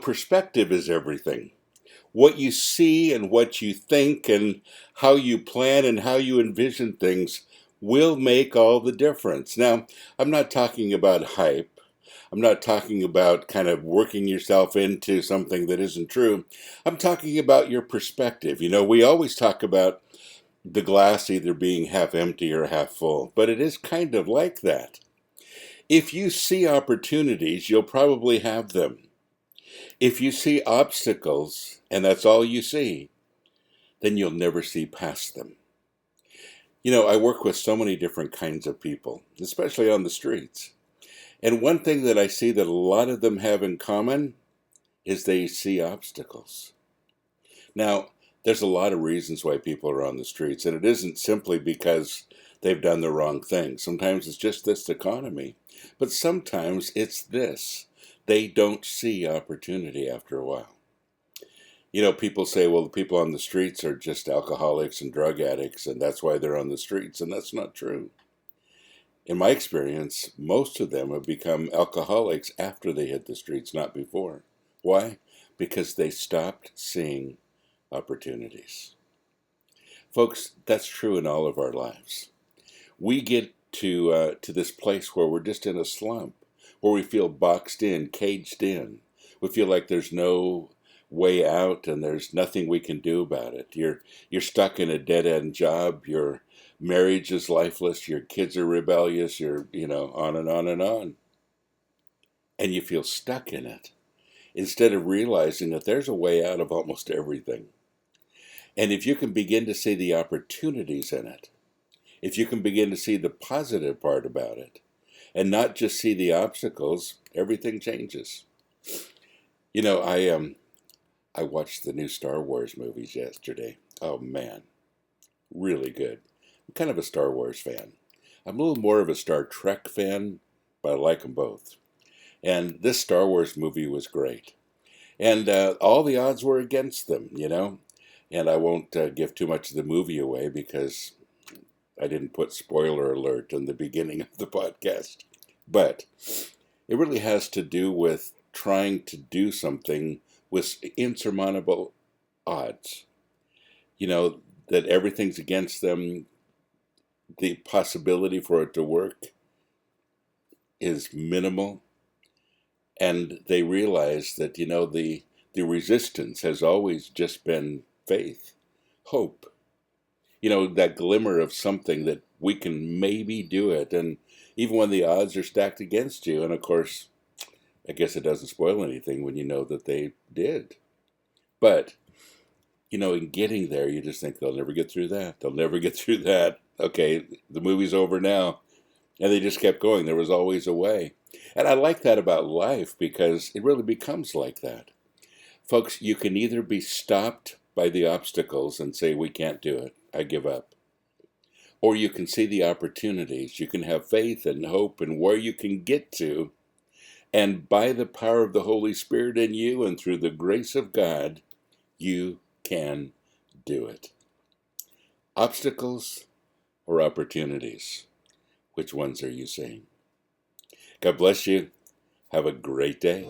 Perspective is everything. What you see and what you think and how you plan and how you envision things will make all the difference. Now, I'm not talking about hype. I'm not talking about kind of working yourself into something that isn't true. I'm talking about your perspective. We always talk about the glass either being half empty or half full, but it is kind of like that. If you see opportunities, you'll probably have them. If you see obstacles and that's all you see, then you'll never see past them. I work with so many different kinds of people, especially on the streets. And one thing that I see that a lot of them have in common is they see obstacles. Now, there's a lot of reasons why people are on the streets, and it isn't simply because they've done the wrong thing. Sometimes it's just this economy. But sometimes it's this. They don't see opportunity after a while. People say, well, the people on the streets are just alcoholics and drug addicts, and that's why they're on the streets, and that's not true. In my experience, most of them have become alcoholics after they hit the streets, not before. Why? Because they stopped seeing opportunities. Folks, that's true in all of our lives. We get to this place where we're just in a slump, where we feel boxed in, caged in. We feel like there's no way out and there's nothing we can do about it. You're stuck in a dead-end job. Your marriage is lifeless. Your kids are rebellious. You're, on and on and on. And you feel stuck in it instead of realizing that there's a way out of almost everything. And if you can begin to see the opportunities in it, if you can begin to see the positive part about it, and not just see the obstacles, everything changes. I watched the new Star Wars movies yesterday. Oh man, really good. I'm kind of a Star Wars fan. I'm a little more of a Star Trek fan, but I like them both. And this Star Wars movie was great. And all the odds were against them, And I won't give too much of the movie away because I didn't put spoiler alert in the beginning of the podcast. But it really has to do with trying to do something with insurmountable odds. That everything's against them. The possibility for it to work is minimal. And they realize that, the resistance has always just been faith, hope. That glimmer of something that we can maybe do it. And even when the odds are stacked against you, and of course, I guess it doesn't spoil anything when you know that they did. But, in getting there, you just think they'll never get through that. They'll never get through that. Okay, the movie's over now. And they just kept going. There was always a way. And I like that about life because it really becomes like that. Folks, you can either be stopped by the obstacles and say, we can't do it, I give up. Or you can see the opportunities. You can have faith and hope and where you can get to. And by the power of the Holy Spirit in you and through the grace of God, you can do it. Obstacles or opportunities? Which ones are you seeing? God bless you. Have a great day.